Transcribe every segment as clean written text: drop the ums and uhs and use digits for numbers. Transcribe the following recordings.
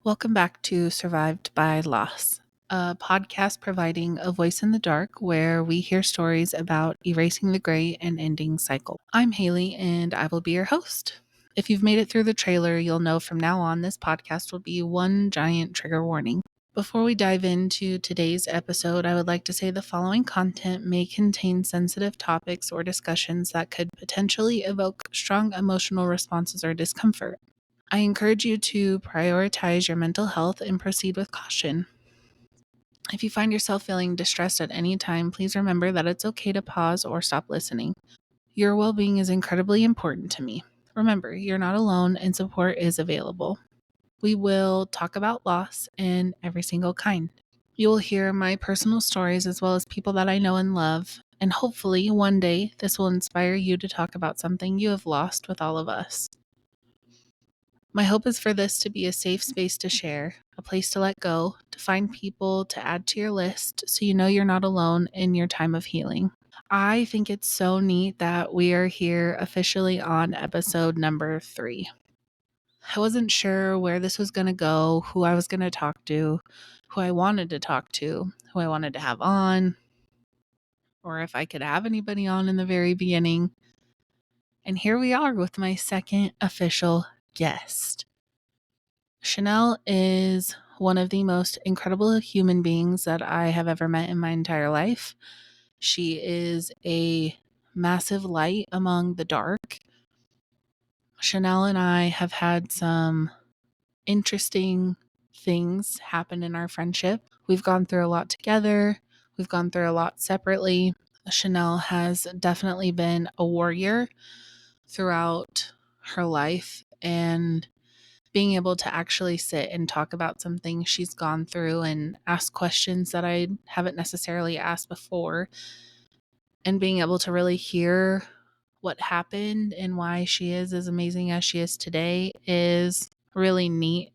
Welcome back to Survived by Loss, a podcast providing a voice in the dark where we hear stories about erasing the gray and ending cycle. I'm Haley and I will be your host. If you've made it through the trailer, you'll know from now on this podcast will be one giant trigger warning. Before we dive into today's episode, I would like to say the following content may contain sensitive topics or discussions that could potentially evoke strong emotional responses or discomfort. I encourage you to prioritize your mental health and proceed with caution. If you find yourself feeling distressed at any time, please remember that it's okay to pause or stop listening. Your well being is incredibly important to me. Remember, you're not alone and support is available. We will talk about loss in every single kind. You will hear my personal stories as well as people that I know and love, and hopefully one day this will inspire you to talk about something you have lost with all of us. My hope is for this to be a safe space to share, a place to let go, to find people to add to your list so you know you're not alone in your time of healing. I think it's so neat that we are here officially on episode number 3. I wasn't sure where this was going to go, who I was going to talk to, who I wanted to talk to, who I wanted to have on, or if I could have anybody on in the very beginning. And here we are with my second official guest. Chanel is one of the most incredible human beings that I have ever met in my entire life. She is a massive light among the dark. Chanel and I have had some interesting things happen in our friendship. We've gone through a lot together. We've gone through a lot separately. Chanel has definitely been a warrior throughout her life, and being able to actually sit and talk about something she's gone through and ask questions that I haven't necessarily asked before, and being able to really hear what happened and why she is as amazing as she is today is really neat,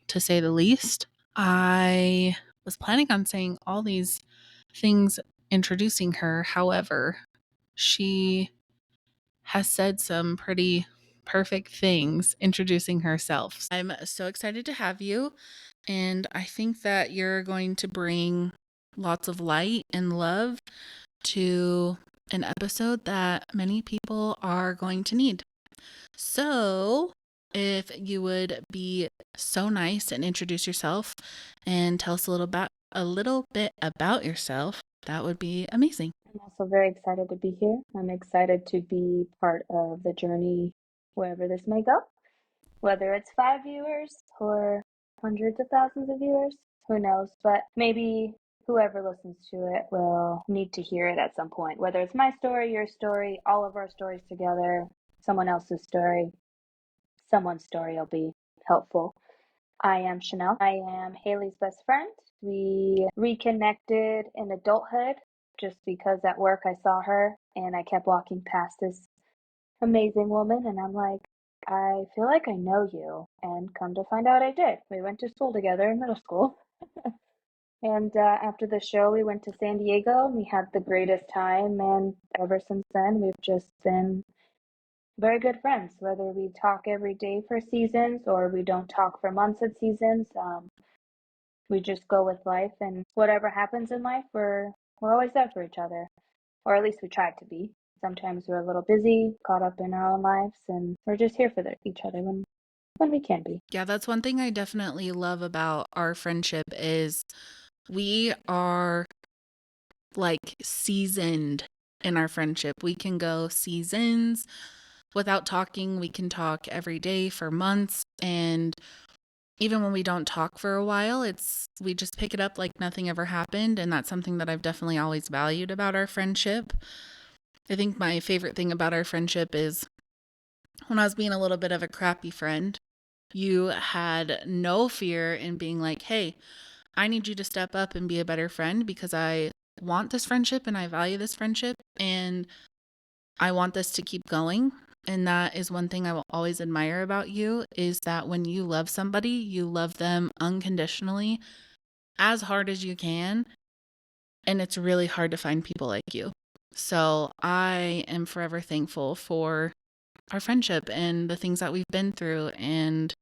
to say the least. I was planning on saying all these things introducing her. However, she has said some pretty perfect things introducing herself. I'm so excited to have you, and I think that you're going to bring lots of light and love to an episode that many people are going to need. So, if you would be so nice and introduce yourself and tell us a little bit about yourself, that would be amazing. I'm also very excited to be here. I'm excited to be part of the journey wherever this may go. Whether it's 5 viewers or hundreds of thousands of viewers, who knows? But maybe whoever listens to it will need to hear it at some point. Whether it's my story, your story, all of our stories together, someone else's story, someone's story will be helpful. I am Chanel. I am Haley's best friend. We reconnected in adulthood just because at work I saw her and I kept walking past this amazing woman and I'm like, I feel like I know you. And come to find out I did. We went to school together in middle school. And after the show, we went to San Diego and we had the greatest time. And ever since then, we've just been very good friends, whether we talk every day for seasons or we don't talk for months at seasons. We just go with life, and whatever happens in life, we're always there for each other, or at least we try to be. Sometimes we're a little busy, caught up in our own lives, and we're just here for each other when we can be. Yeah, that's one thing I definitely love about our friendship is we are like seasoned in our friendship. We can go seasons without talking. We can talk every day for months, and even when we don't talk for a while, we just pick it up like nothing ever happened, and that's something that I've definitely always valued about our friendship. I think my favorite thing about our friendship is when I was being a little bit of a crappy friend, you had no fear in being like, "Hey, I need you to step up and be a better friend because I want this friendship and I value this friendship and I want this to keep going." And that is one thing I will always admire about you, is that when you love somebody, you love them unconditionally, as hard as you can. And it's really hard to find people like you. So I am forever thankful for our friendship and the things that we've been through, and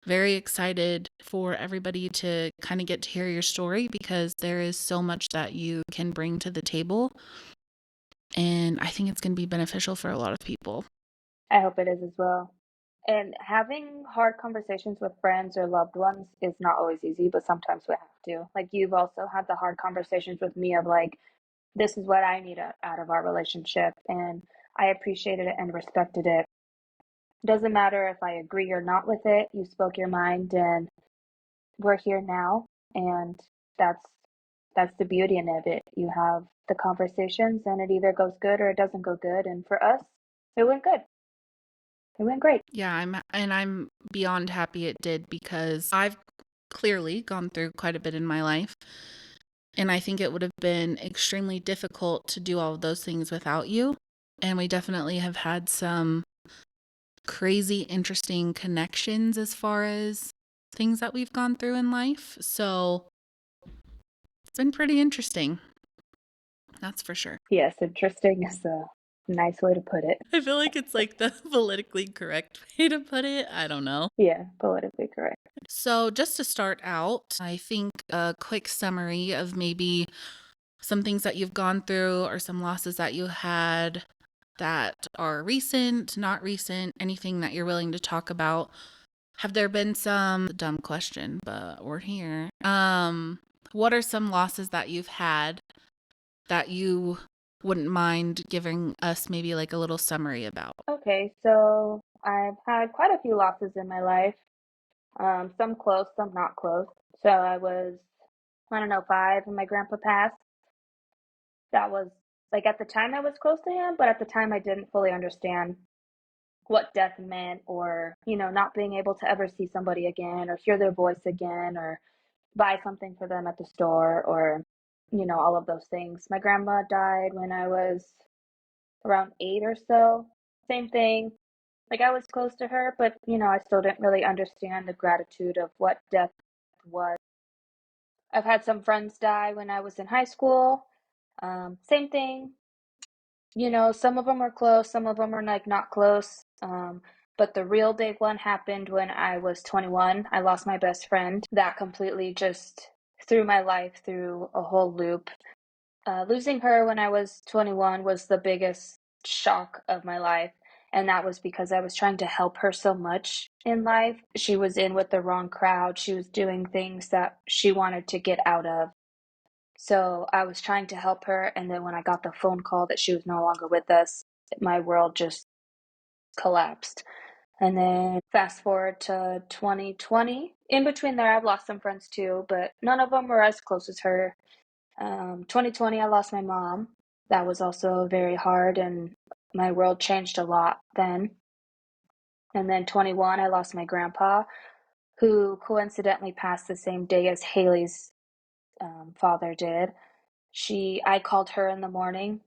very excited for everybody to kind of get to hear your story because there is so much that you can bring to the table. And I think it's going to be beneficial for a lot of people. I hope it is as well. And having hard conversations with friends or loved ones is not always easy, but sometimes we have to. Like, you've also had the hard conversations with me of like, this is what I need out of our relationship. And I appreciated it and respected it. Doesn't matter if I agree or not with it. You spoke your mind and we're here now. And that's that's the beauty in it. You have the conversations and it either goes good or it doesn't go good. And for us, it went good. It went great. Yeah, I'm beyond happy it did because I've clearly gone through quite a bit in my life. And I think it would have been extremely difficult to do all of those things without you. And we definitely have had some crazy, interesting connections as far as things that we've gone through in life. So it's been pretty interesting. That's for sure. Yes, interesting is a nice way to put it. I feel like it's like the politically correct way to put it. I don't know. Yeah, politically correct. So, just to start out, I think a quick summary of maybe some things that you've gone through or some losses that you had that are recent, not recent, anything that you're willing to talk about. Have there been some dumb question, but we're here. What are some losses that you've had that you wouldn't mind giving us maybe like a little summary about? Okay, so I've had quite a few losses in my life. Some close, some not close. So I was, I don't know, 5 when my grandpa passed. That was like at the time I was close to him, but at the time I didn't fully understand what death meant or, not being able to ever see somebody again or hear their voice again or buy something for them at the store or, all of those things. My grandma died when I was around 8 or so. Same thing. Like, I was close to her, but, I still didn't really understand the gratitude of what death was. I've had some friends die when I was in high school. Same thing. Some of them are close, some of them are like not close. But the real big one happened when I was 21. I lost my best friend. That completely just threw my life through a whole loop. Losing her when I was 21 was the biggest shock of my life. And that was because I was trying to help her so much in life. She was in with the wrong crowd. She was doing things that she wanted to get out of. So I was trying to help her. And then when I got the phone call that she was no longer with us, my world just collapsed. And then fast forward to 2020. In between there, I've lost some friends too, but none of them were as close as her. 2020, I lost my mom. That was also very hard, and my world changed a lot then. And then 21, I lost my grandpa, who coincidentally passed the same day as Haley's father did. I called her in the morning.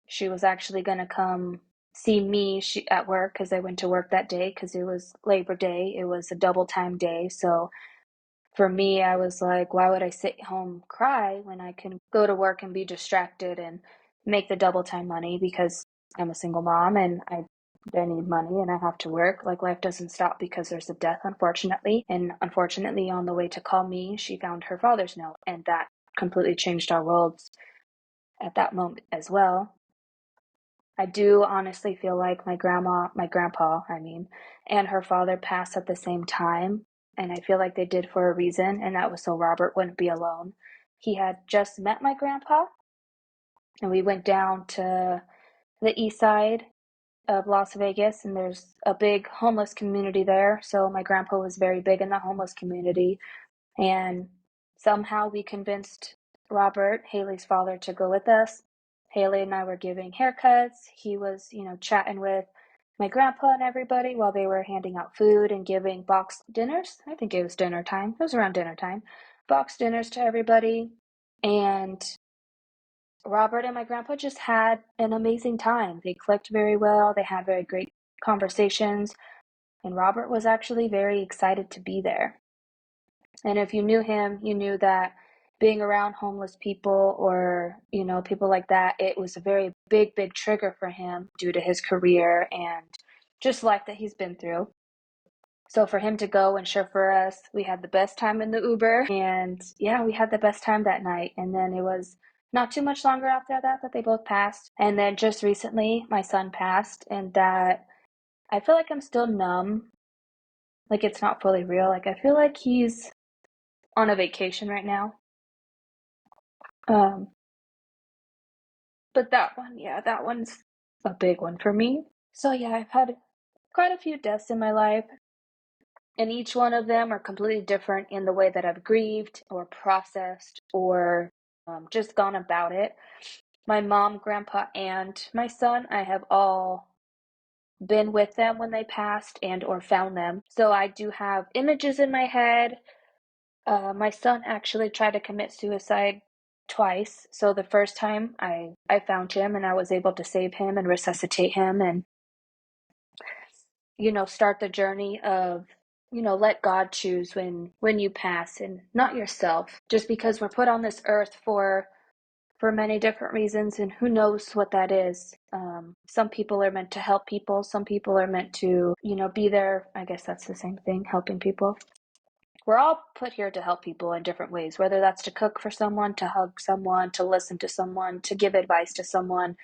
She was actually going to come see me at work because I went to work that day because it was Labor Day. It was a double time day. So for me, I was like, why would I sit home cry when I can go to work and be distracted and make the double time money because I'm a single mom and I need money and I have to work. Like, life doesn't stop because there's a death, unfortunately. And unfortunately, on the way to call me, she found her father's note, and that completely changed our worlds at that moment as well. I do honestly feel like my grandpa, and her father passed at the same time. And I feel like they did for a reason, and that was so Robert wouldn't be alone. He had just met my grandpa, and we went down to the east side of Las Vegas, and there's a big homeless community there. So my grandpa was very big in the homeless community. And somehow we convinced Robert, Haley's father, to go with us. Haley and I were giving haircuts. He was, chatting with my grandpa and everybody while they were handing out food and giving boxed dinners. I think it was dinner time. It was around dinner time. Boxed dinners to everybody. And Robert and my grandpa just had an amazing time. They clicked very well. They had very great conversations. And Robert was actually very excited to be there. And if you knew him, you knew that being around homeless people or, people like that, it was a very big, big trigger for him due to his career and just life that he's been through. So for him to go and chauffeur us, we had the best time in the Uber. And yeah, we had the best time that night. And then it was not too much longer after that they both passed. And then just recently, my son passed, and that I feel like I'm still numb. Like it's not fully real. Like I feel like he's on a vacation right now. Um, but that one, yeah, that one's a big one for me. So yeah, I've had quite a few deaths in my life, and each one of them are completely different in the way that I've grieved or processed or just gone about it. My mom, grandpa, and my son, I have all been with them when they passed and or found them. So I do have images in my head. My son actually tried to commit suicide twice. So the first time I found him and I was able to save him and resuscitate him and start the journey of let God choose when you pass and not yourself. Just because we're put on this earth for many different reasons, and who knows what that is. Some people are meant to help people. Some people are meant to be there. I guess that's the same thing, helping people. We're all put here to help people in different ways, whether that's to cook for someone, to hug someone, to listen to someone, to give advice to someone,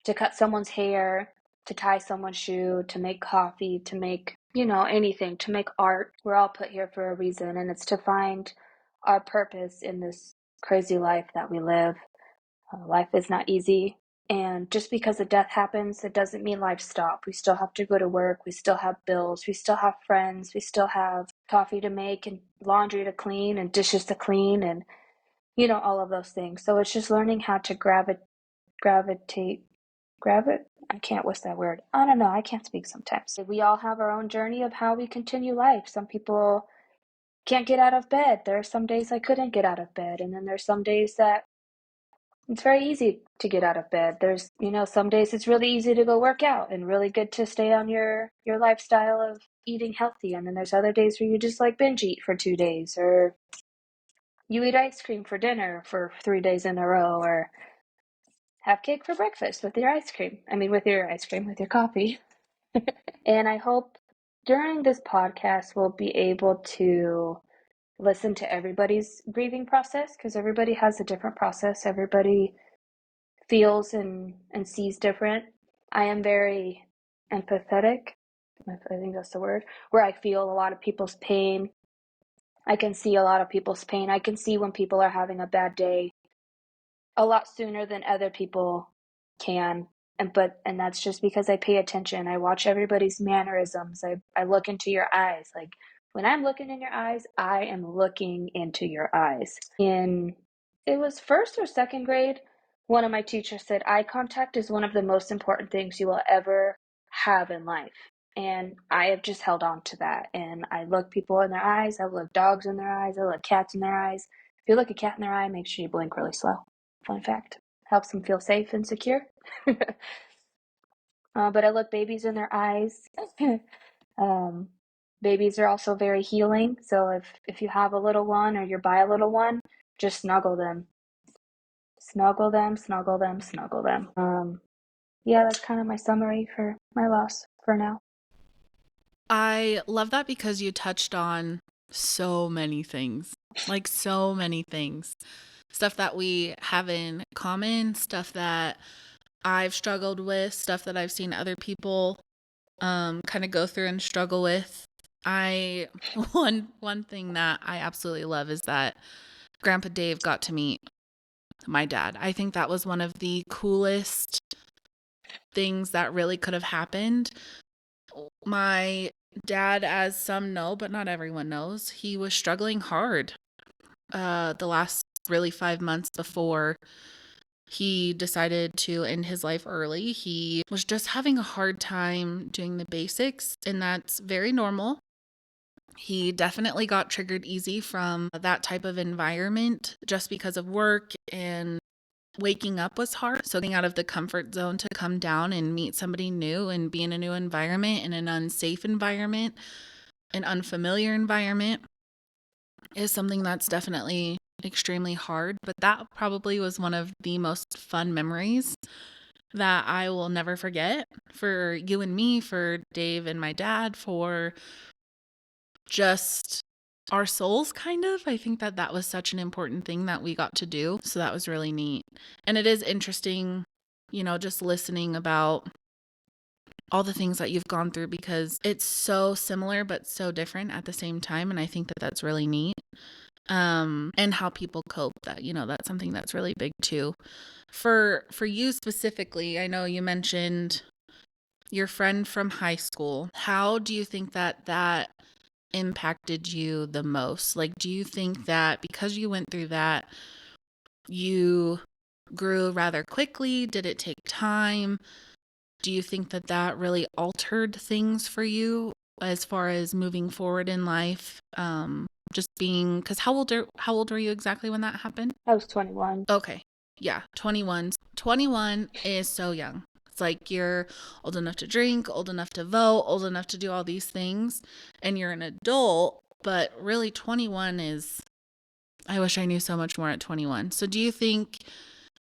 to cut someone's hair, to tie someone's shoe, to make coffee, to make, anything, to make art. We're all put here for a reason, and it's to find our purpose in this crazy life that we live. Life is not easy. And just because a death happens, it doesn't mean life stopped. We still have to go to work. We still have bills. We still have friends. We still have coffee to make and laundry to clean and dishes to clean and, all of those things. So it's just learning how to gravitate, I can't, what's that word? I don't know. I can't speak sometimes. We all have our own journey of how we continue life. Some people can't get out of bed. There are some days I couldn't get out of bed. And then there's some days that it's very easy to get out of bed. There's, some days it's really easy to go work out and really good to stay on your lifestyle of eating healthy. And then there's other days where you just like binge eat for 2 days, or you eat ice cream for dinner for 3 days in a row, or have cake for breakfast with your ice cream. I mean, with your ice cream, with your coffee. And I hope during this podcast we'll be able to listen to everybody's grieving process, because everybody has a different process. Everybody feels and sees different. I am very empathetic, I think that's the word, where I feel a lot of people's pain. I can see a lot of people's pain. I can see when people are having a bad day a lot sooner than other people can. And that's just because I pay attention. I watch everybody's mannerisms. I look into your eyes. Like when I'm looking in your eyes, I am looking into your eyes. In it was first or second grade, one of my teachers said eye contact is one of the most important things you will ever have in life. And I have just held on to that. And I look people in their eyes, I look dogs in their eyes, I look cats in their eyes. If you look a cat in their eye, make sure you blink really slow. Fun fact. Helps them feel safe and secure. But I look babies in their eyes. um, Babies are also very healing. So if you have a little one or you're by a little one, just snuggle them. Snuggle them, snuggle them, snuggle them. Yeah, that's kind of my summary for my loss for now. I love that because you touched on so many things, like so many things. Stuff that we have in common, stuff that I've struggled with, stuff that I've seen other people kind of go through and struggle with. I one thing that I absolutely love is that Grandpa Dave got to meet my dad. I think that was one of the coolest things that really could have happened. My dad, as some know, but not everyone knows, he was struggling hard the last really 5 months before he decided to end his life early. He was just having a hard time doing the basics, and that's very normal. He definitely got triggered easy from that type of environment just because of work, and waking up was hard. So getting out of the comfort zone to come down and meet somebody new and be in a new environment, in an unsafe environment, an unfamiliar environment, is something that's definitely extremely hard. But that probably was one of the most fun memories that I will never forget, for you and me, for Dave and my dad, for just our souls, kind of. I think that that was such an important thing that we got to do. So that was really neat. And it is interesting, just listening about all the things that you've gone through because it's so similar but so different at the same time. And I think that that's really neat. And how people cope, that's something that's really big too. For you specifically, I know you mentioned your friend from high school. How do you think that that impacted you the most? Like, do you think that because you went through that, you grew rather quickly? Did it take time? Do you think that that really altered things for you as far as moving forward in life? Just being, because how old were you exactly when that happened? I was 21. Okay. Yeah, 21. 21 is so young. It's like you're old enough to drink, old enough to vote, old enough to do all these things, and you're an adult, but really 21 is, I wish I knew so much more at 21. So do you think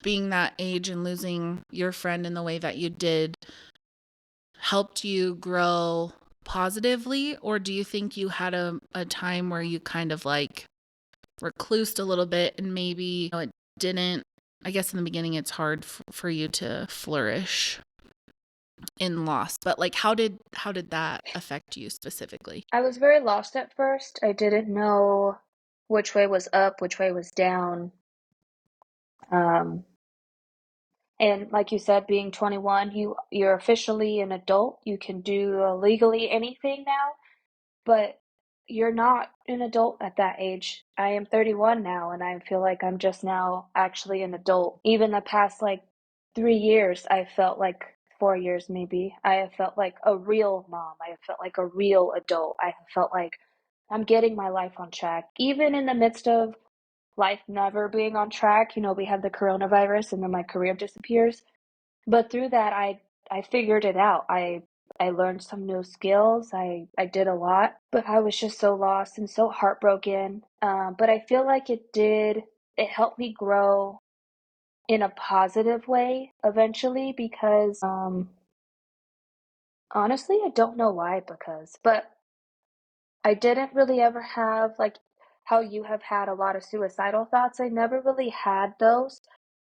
being that age and losing your friend in the way that you did helped you grow positively, or do you think you had a time where you kind of like reclused a little bit and maybe it didn't, I guess in the beginning it's hard for you to flourish in loss, but like how did that affect you specifically? I was very lost at first. I didn't know which way was up, which way was down. Um, and like you said, being 21, you're officially an adult. You can do legally anything now, but you're not an adult at that age. I am 31 now, and I feel like I'm just now actually an adult. Even the past like 3 years, I felt like 4 years maybe, I have felt like a real mom. I have felt like a real adult. I have felt like I'm getting my life on track. Even in the midst of life never being on track, we have the coronavirus and then my career disappears. But through that, I figured it out. I learned some new skills. I did a lot, but I was just so lost and so heartbroken. But I feel like it helped me grow in a positive way eventually because honestly, I don't know why but I didn't really ever have like how you have had a lot of suicidal thoughts. I never really had those.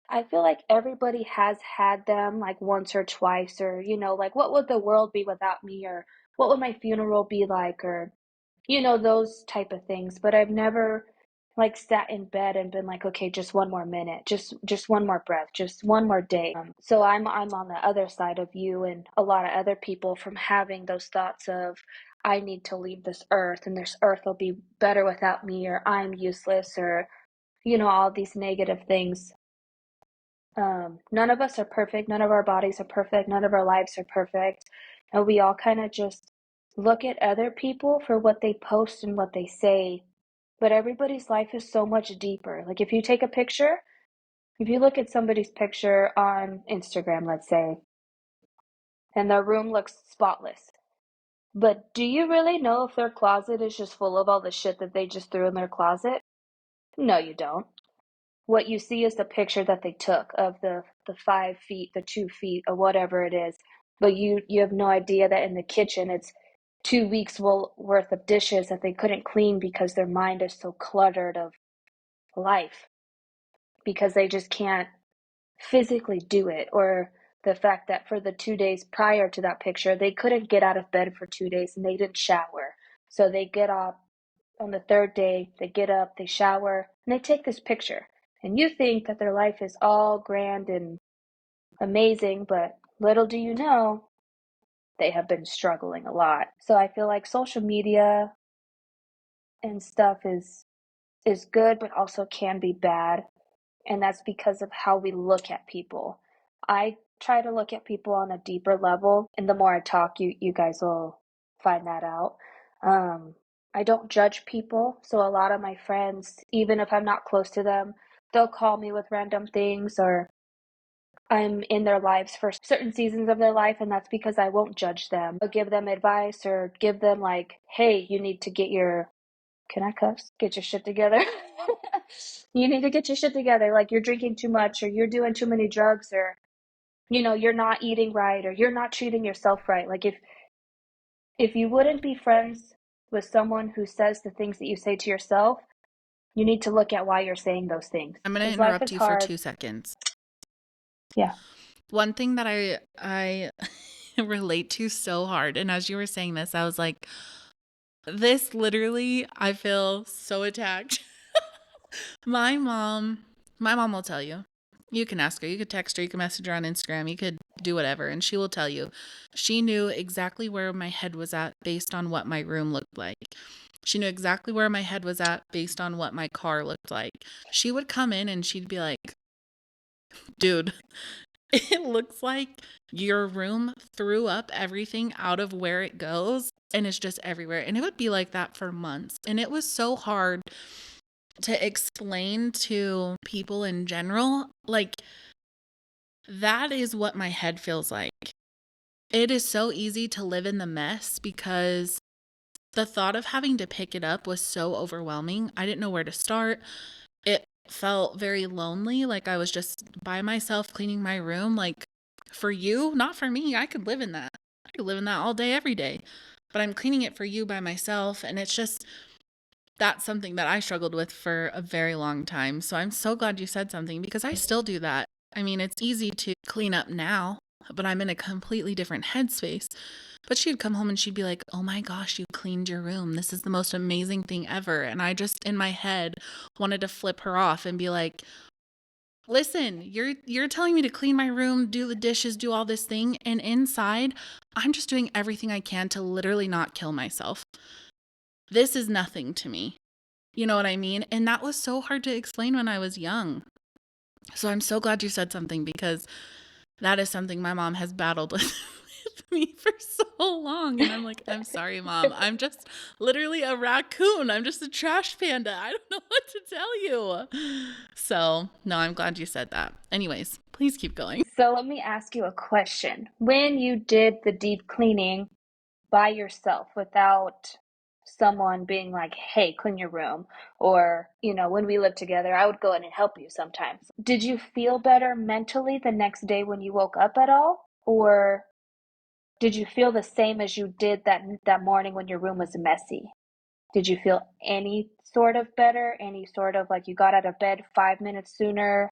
I feel like everybody has had them like once or twice, or, like what would the world be without me, or what would my funeral be like, or, those type of things. But I've never like sat in bed and been like, okay, just one more minute, just one more breath, just one more day. So I'm on the other side of you and a lot of other people from having those thoughts of, I need to leave this earth and this earth will be better without me, or I'm useless, or, all these negative things. None of us are perfect. None of our bodies are perfect. None of our lives are perfect. And we all kind of just look at other people for what they post and what they say. But everybody's life is so much deeper. Like if you take a picture, if you look at somebody's picture on Instagram, let's say, and their room looks spotless. But do you really know if their closet is just full of all the shit that they just threw in their closet? No, you don't. What you see is the picture that they took of the 5 feet, the 2 feet, or whatever it is. But you have no idea that in the kitchen it's 2 weeks worth of dishes that they couldn't clean because their mind is so cluttered of life because they just can't physically do it. Or the fact that for the 2 days prior to that picture, they couldn't get out of bed for 2 days and they didn't shower. So they get up on the third day, they get up, they shower, and they take this picture. And you think that their life is all grand and amazing, but little do you know, they have been struggling a lot. So I feel like social media and stuff is good, but also can be bad. And that's because of how we look at people. I try to look at people on a deeper level, and the more I talk, you guys will find that out. Um, I don't judge people, so a lot of my friends, even if I'm not close to them, they'll call me with random things, or I'm in their lives for certain seasons of their life, and that's because I won't judge them. I'll give them advice or give them like, hey, you need to get your, can I cuss? Get your shit together. You need to get your shit together. Like you're drinking too much, or you're doing too many drugs, or you're not eating right, or you're not treating yourself right. Like if you wouldn't be friends with someone who says the things that you say to yourself, you need to look at why you're saying those things. I'm going to Because life interrupt is you for hard. 2 seconds. Yeah. One thing that I relate to so hard, and as you were saying this, I was like, this literally, I feel so attacked. My mom, my mom will tell you. You can ask her, you could text her, you can message her on Instagram, you could do whatever, and she will tell you. She knew exactly where my head was at based on what my room looked like. She knew exactly where my head was at based on what my car looked like. She would come in and she'd be like, dude, it looks like your room threw up everything out of where it goes and it's just everywhere. And it would be like that for months. And it was so hard to explain to people in general. Like, that is what my head feels like. It is so easy to live in the mess because the thought of having to pick it up was so overwhelming. I didn't know where to start. It felt very lonely, like I was just by myself cleaning my room. Like, for you, not for me. I could live in that. I could live in that all day, every day. But I'm cleaning it for you by myself. And it's just, that's something that I struggled with for a very long time. So I'm so glad you said something because I still do that. I mean, it's easy to clean up now, but I'm in a completely different headspace. But she'd come home and she'd be like, "Oh my gosh, you cleaned your room. This is the most amazing thing ever." And I just in my head wanted to flip her off and be like, "Listen, you're telling me to clean my room, do the dishes, do all this thing, and inside, I'm just doing everything I can to literally not kill myself. This is nothing to me." You know what I mean? And that was so hard to explain when I was young. So I'm so glad you said something because that is something my mom has battled with me for so long. And I'm like, I'm sorry, mom. I'm just literally a raccoon. I'm just a trash panda. I don't know what to tell you. So, no, I'm glad you said that. Anyways, please keep going. So let me ask you a question. When you did the deep cleaning by yourself without someone being like, hey, clean your room, or, when we lived together, I would go in and help you sometimes. Did you feel better mentally the next day when you woke up at all? Or did you feel the same as you did that morning when your room was messy? Did you feel any sort of better? Any sort of like you got out of bed 5 minutes sooner,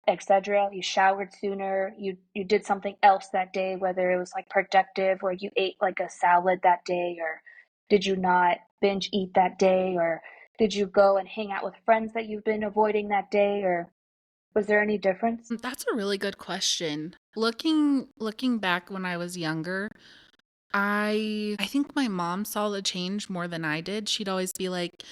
etc.? You showered sooner. You did something else that day, whether it was like productive, or you ate like a salad that day, or did you not binge eat that day, or did you go and hang out with friends that you've been avoiding that day, or was there any difference? That's a really good question. Looking back when I was younger, I think my mom saw the change more than I did. She'd always be like,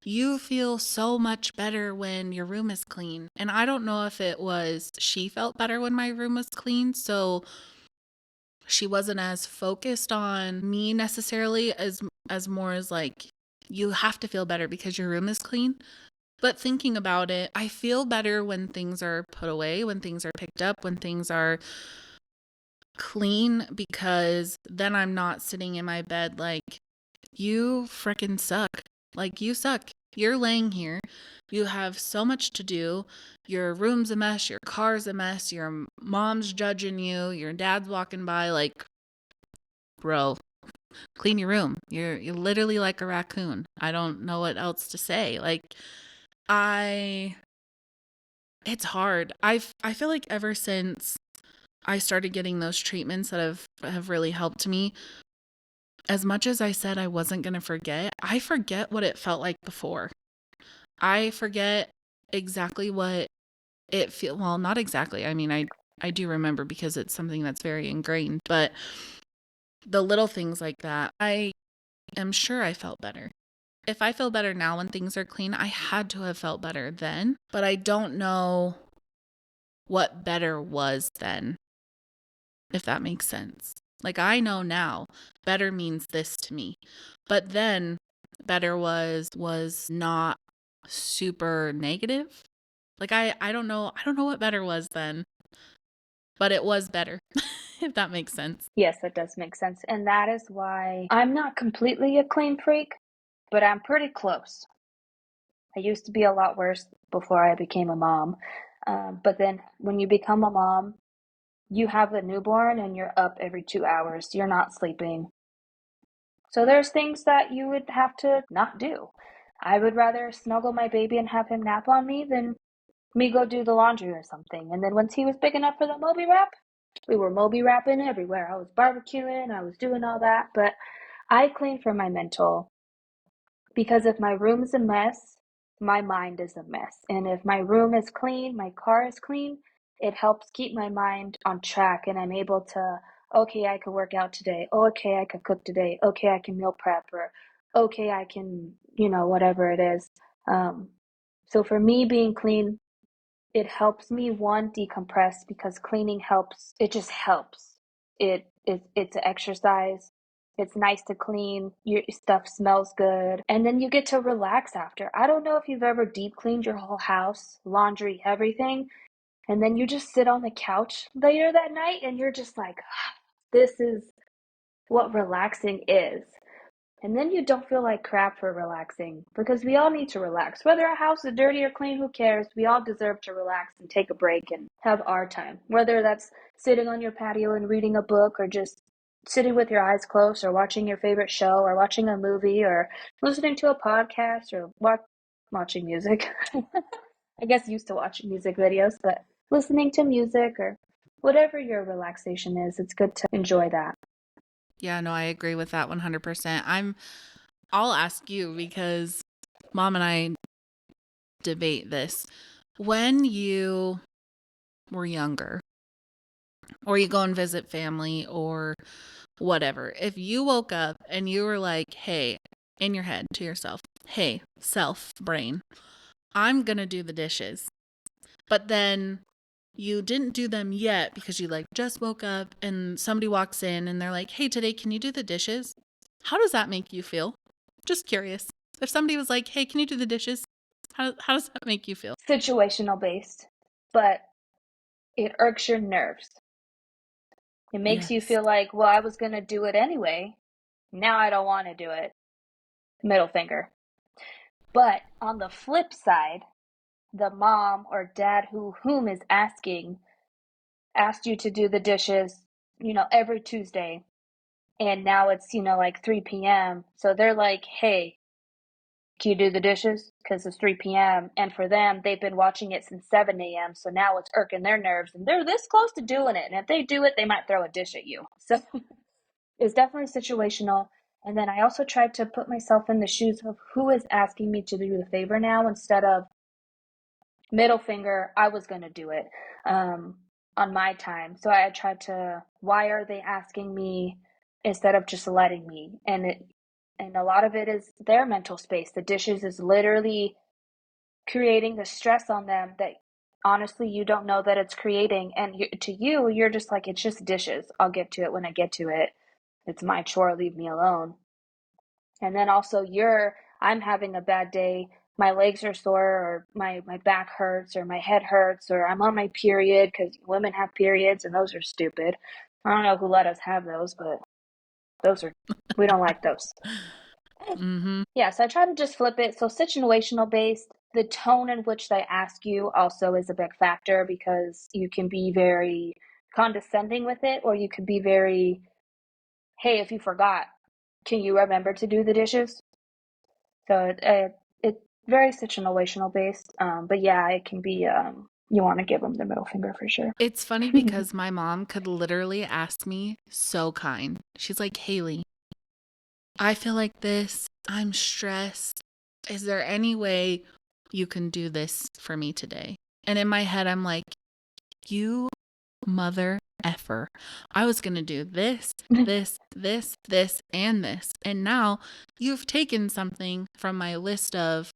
"You feel so much better when your room is clean." And I don't know if it was she felt better when my room was clean, so she wasn't as focused on me necessarily as more as like, you have to feel better because your room is clean. But thinking about it, I feel better when things are put away, when things are picked up, when things are clean, because then I'm not sitting in my bed like, you freaking suck. Like, you suck. You're laying here. You have so much to do. Your room's a mess. Your car's a mess. Your mom's judging you. Your dad's walking by. Like, bro, clean your room. You're literally like a raccoon. I don't know what else to say. Like, I it's hard. I feel like ever since I started getting those treatments that have really helped me, as much as I said I wasn't going to forget, I forget what it felt like before. I forget exactly what it feel well, not exactly. I mean, I do remember because it's something that's very ingrained, but the little things like that, I am sure I felt better. If I feel better now when things are clean, I had to have felt better then, but I don't know what better was then, if that makes sense. Like, I know now better means this to me. But then better was not super negative. Like, I don't know what better was then, but it was better. If that makes sense. Yes, that does make sense. And that is why I'm not completely a clean freak, but I'm pretty close. I used to be a lot worse before I became a mom. But then when you become a mom, you have a newborn and you're up every 2 hours. You're not sleeping. So there's things that you would have to not do. I would rather snuggle my baby and have him nap on me than me go do the laundry or something. And then once he was big enough for the Moby wrap, we were Moby wrapping everywhere. I was barbecuing, I was doing all that. But I clean for my mental, because if my room is a mess, my mind is a mess. And if my room is clean, my car is clean, it helps keep my mind on track. And I'm able to, okay, I could work out today. Oh, okay, I could cook today. Okay, I can meal prep, or okay, I can, whatever it is. Um, so for me, being clean, it helps me, one, decompress, because cleaning helps. It just helps. It's an exercise. It's nice to clean. Your stuff smells good. And then you get to relax after. I don't know if you've ever deep cleaned your whole house, laundry, everything, and then you just sit on the couch later that night and you're just like, this is what relaxing is. And then you don't feel like crap for relaxing, because we all need to relax. Whether our house is dirty or clean, who cares? We all deserve to relax and take a break and have our time. Whether that's sitting on your patio and reading a book, or just sitting with your eyes closed, or watching your favorite show, or watching a movie, or listening to a podcast, or watching music. I guess used to watching music videos, but listening to music, or whatever your relaxation is, it's good to enjoy that. Yeah, no, I agree with that 100%. I'll ask you because mom and I debate this. When you were younger, or you go and visit family or whatever, if you woke up and you were like, hey, in your head to yourself, hey, self brain, I'm going to do the dishes. But then you didn't do them yet because you like just woke up and somebody walks in and they're like, hey, today, can you do the dishes? How does that make you feel? Just curious. If somebody was like, hey, can you do the dishes? How does that make you feel? Situational based, but it irks your nerves. It makes you Yes. feel like, well, I was going to do it anyway. Now I don't want to do it. Middle finger. But on the flip side, the mom or dad whom is asked you to do the dishes, every Tuesday, and now it's, like 3 p.m. So they're like, hey, can you do the dishes? Because it's 3 p.m. And for them, they've been watching it since 7 a.m. So now it's irking their nerves, and they're this close to doing it. And if they do it, they might throw a dish at you. So it's definitely situational. And then I also tried to put myself in the shoes of who is asking me to do the favor now, instead of middle finger, I was going to do it on my time. So I tried to, why are they asking me instead of just letting me? And a lot of it is their mental space. The dishes is literally creating the stress on them that honestly you don't know that it's creating. And to you, you're just like, it's just dishes. I'll get to it when I get to it. It's my chore. Leave me alone. And then also I'm having a bad day. My legs are sore, or my back hurts, or my head hurts, or I'm on my period, because women have periods and those are stupid. I don't know who let us have those, but we don't like those. Mm-hmm. Yeah, so I try to just flip it. So situational based, the tone in which they ask you also is a big factor, because you can be very condescending with it, or you could be very, hey, if you forgot, can you remember to do the dishes? So it's very situational based. But yeah, it can be, you want to give them the middle finger for sure. It's funny because my mom could literally ask me so kind. She's like, Haley, I feel like this. I'm stressed. Is there any way you can do this for me today? And in my head, I'm like, you mother effer. I was going to do this, this, this, this, and this. And now you've taken something from my list of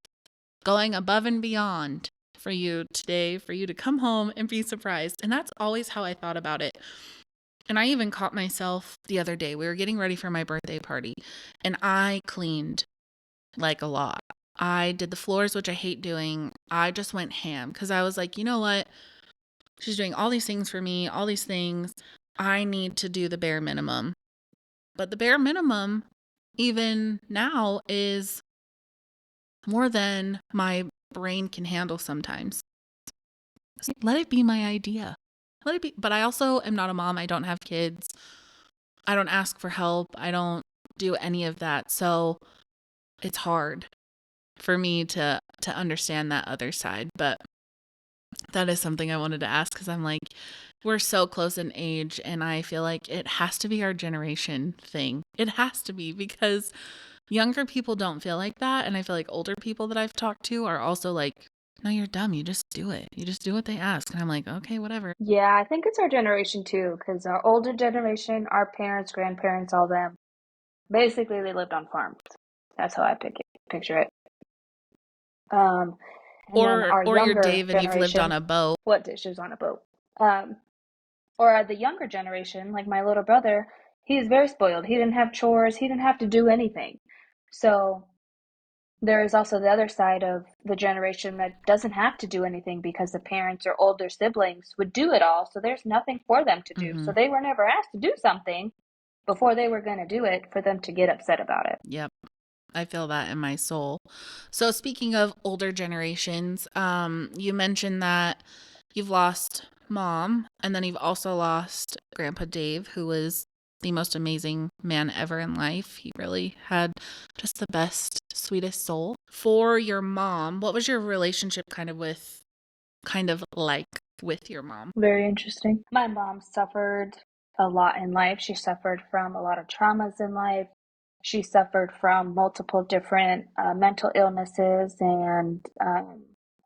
going above and beyond for you today, for you to come home and be surprised. And that's always how I thought about it. And I even caught myself the other day. We were getting ready for my birthday party, and I cleaned like a lot. I did the floors, which I hate doing. I just went ham because I was like, you know what? She's doing all these things for me, all these things. I need to do the bare minimum. But the bare minimum, even now, is more than my brain can handle sometimes. So let it be my idea. Let it be. But I also am not a mom. I don't have kids. I don't ask for help. I don't do any of that. So it's hard for me to understand that other side. But that is something I wanted to ask because I'm like, we're so close in age, and I feel like it has to be our generation thing. It has to be because younger people don't feel like that. And I feel like older people that I've talked to are also like, no, you're dumb. You just do it. You just do what they ask. And I'm like, okay, whatever. Yeah, I think it's our generation too, because our older generation, our parents, grandparents, all them, basically they lived on farms. That's how I picture it. Um, and then our Or you're younger Dave and you've lived on generation, a boat. what dishes on a boat? Um, or the younger generation, like my little brother, he's very spoiled. He didn't have chores. He didn't have to do anything. So there is also the other side of the generation that doesn't have to do anything because the parents or older siblings would do it all. So there's nothing for them to do. Mm-hmm. So they were never asked to do something before they were going to do it for them to get upset about it. Yep. I feel that in my soul. So speaking of older generations, you mentioned that you've lost mom, and then you've also lost Grandpa Dave, who was the most amazing man ever in life. He really had just the best, sweetest soul. For your mom, what was your relationship kind of like with your mom? Very interesting. My mom suffered a lot in life. She suffered from a lot of traumas in life. She suffered from multiple different mental illnesses and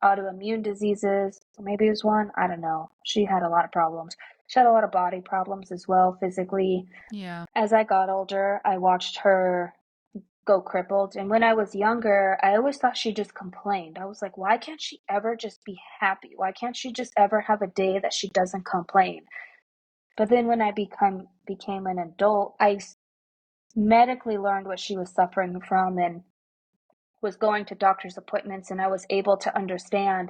autoimmune diseases. Maybe it was one. I don't know. She had a lot of problems. She had a lot of body problems as well, physically. Yeah. As I got older, I watched her go crippled. And when I was younger, I always thought she just complained. I was like, why can't she ever just be happy? Why can't she just ever have a day that she doesn't complain? But then when I became an adult, I medically learned what she was suffering from and was going to doctor's appointments, and I was able to understand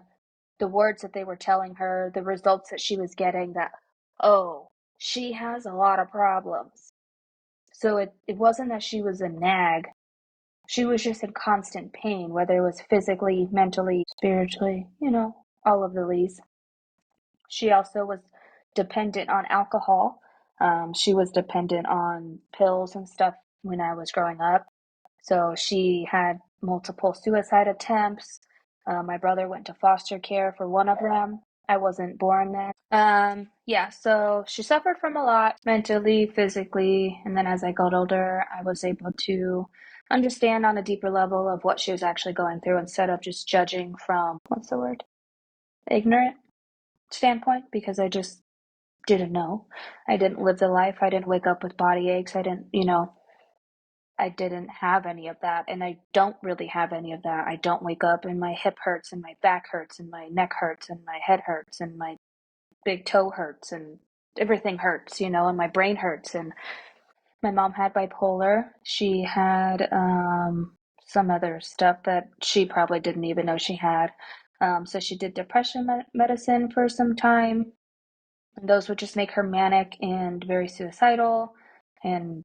the words that they were telling her, the results that she was getting, that, oh, she has a lot of problems. So it wasn't that she was a nag. She was just in constant pain, whether it was physically, mentally, spiritually, all of the leads. She also was dependent on alcohol. She was dependent on pills and stuff when I was growing up. So she had multiple suicide attempts. My brother went to foster care for one of them. I wasn't born then. Yeah, so she suffered from a lot mentally, physically, and then as I got older, I was able to understand on a deeper level of what she was actually going through instead of just judging from, what's the word? Ignorant standpoint, because I just didn't know. I didn't live the life. I didn't wake up with body aches. I didn't have any of that, and I don't really have any of that. I don't wake up and my hip hurts and my back hurts and my neck hurts and my head hurts and my big toe hurts and everything hurts, and my brain hurts. And my mom had bipolar. She had some other stuff that she probably didn't even know she had. So she did depression medicine for some time. And those would just make her manic and very suicidal and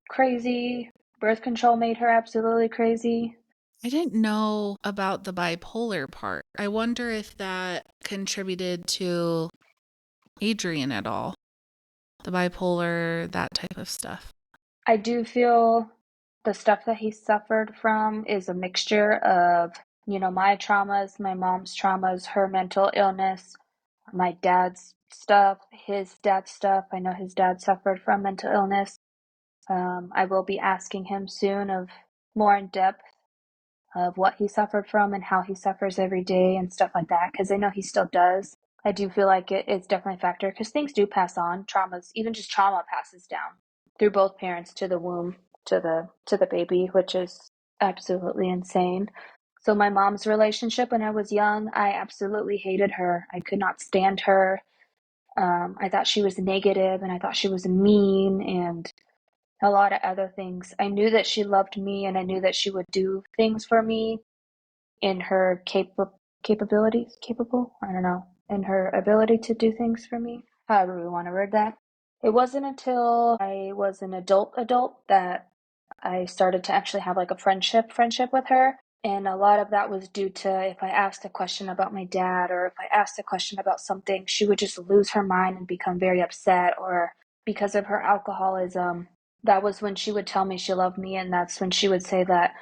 crazy. Birth control made her absolutely crazy. I didn't know about the bipolar part. I wonder if that contributed to Adrian at all. The bipolar, that type of stuff. I do feel the stuff that he suffered from is a mixture of, my traumas, my mom's traumas, her mental illness, my dad's stuff, his dad's stuff. I know his dad suffered from mental illness. I will be asking him soon of more in depth of what he suffered from and how he suffers every day and stuff like that, because I know he still does. I do feel like it's definitely a factor because things do pass on. Traumas, even just trauma passes down through both parents to the womb, to the baby, which is absolutely insane. So my mom's relationship when I was young, I absolutely hated her. I could not stand her. I thought she was negative and I thought she was mean and a lot of other things. I knew that she loved me and I knew that she would do things for me in her capabilities, capable, I don't know, in her ability to do things for me, however we want to word that. It wasn't until I was an adult that I started to actually have like a friendship with her. And a lot of that was due to if I asked a question about my dad or if I asked a question about something, she would just lose her mind and become very upset. Or because of her alcoholism, that was when she would tell me she loved me, and that's when she would say that,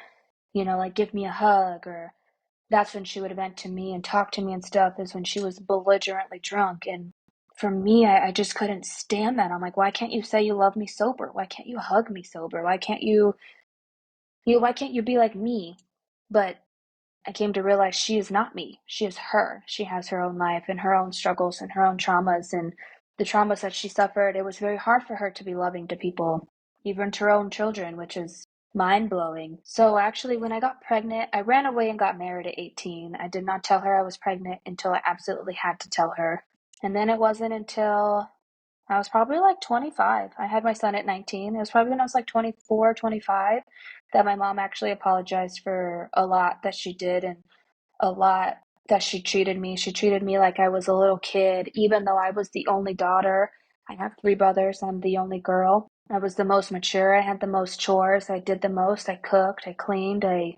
like, give me a hug, or that's when she would vent to me and talk to me and stuff, is when she was belligerently drunk. And for me, I just couldn't stand that. I'm like, why can't you say you love me sober? Why can't you hug me sober? Why can't you be like me? But I came to realize she is not me. She is her. She has her own life and her own struggles and her own traumas, and the traumas that she suffered. It was very hard for her to be loving to people, even to her own children, which is mind blowing. So actually, when I got pregnant, I ran away and got married at 18. I did not tell her I was pregnant until I absolutely had to tell her. And then it wasn't until I was probably like 25. I had my son at 19. It was probably when I was like 24, 25 that my mom actually apologized for a lot that she did, and a lot that she treated me. She treated me like I was a little kid, even though I was the only daughter. I have three brothers. I'm the only girl. I was the most mature. I had the most chores. I did the most. I cooked. I cleaned. I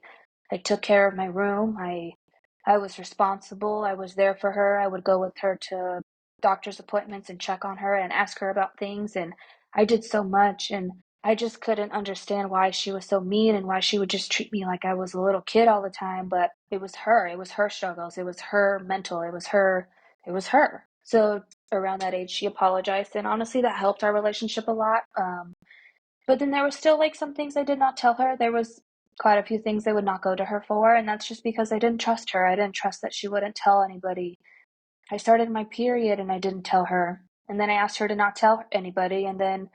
took care of my room. I was responsible. I was there for her. I would go with her to doctor's appointments and check on her and ask her about things. And I did so much. And I just couldn't understand why she was so mean and why she would just treat me like I was a little kid all the time. But it was her. It was her struggles. It was her mental. It was her. It was her. So around that age, she apologized. And honestly, that helped our relationship a lot. But then there was still like some things I did not tell her. There was quite a few things I would not go to her for. And that's just because I didn't trust her. I didn't trust that she wouldn't tell anybody. I started my period and I didn't tell her. And then I asked her to not tell anybody. And then,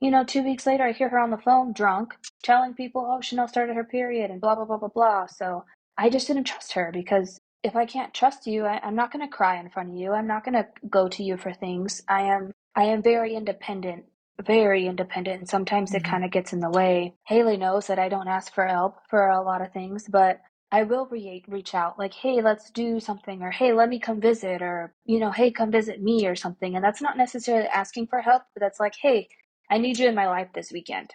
2 weeks later, I hear her on the phone drunk telling people, oh, Chanel started her period and blah, blah, blah, blah, blah. So I just didn't trust her, because if I can't trust you, I'm not going to cry in front of you. I'm not going to go to you for things. I am very independent. And sometimes it Mhm. kind of gets in the way. Haley knows that I don't ask for help for a lot of things, but I will reach out like, hey, let's do something, or hey, let me come visit, or, hey, come visit me or something. And that's not necessarily asking for help, but that's like, hey, I need you in my life this weekend.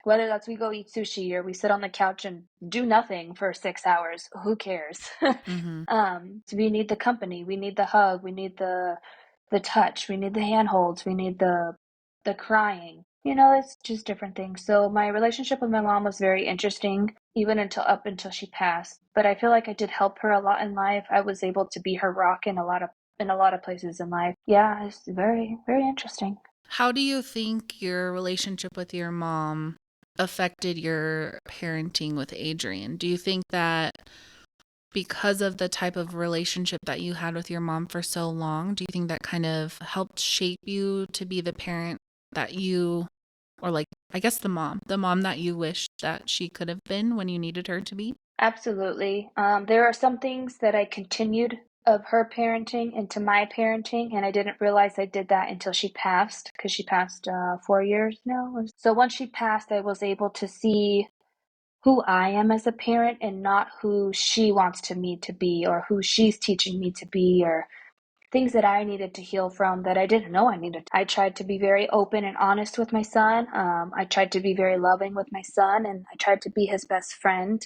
Whether that's we go eat sushi or we sit on the couch and do nothing for 6 hours, who cares? Mhm. So we need the company, we need the hug, we need the touch, we need the handholds, we need the crying. It's just different things. So my relationship with my mom was very interesting, even up until she passed. But I feel like I did help her a lot in life. I was able to be her rock in a lot of places in life. Yeah, it's very, very interesting. How do you think your relationship with your mom affected your parenting with Adrian? Do you think that because of the type of relationship that you had with your mom for so long, do you think that kind of helped shape you to be the parent that you, or like, I guess the mom that you wished that she could have been when you needed her to be? Absolutely. There are some things that I continued of her parenting into my parenting, and I didn't realize I did that until she passed, because she passed 4 years now. So once she passed, I was able to see who I am as a parent and not who she wants me to be, or who she's teaching me to be, or things that I needed to heal from that I didn't know I needed. I tried to be very open and honest with my son. I tried to be very loving with my son, and I tried to be his best friend.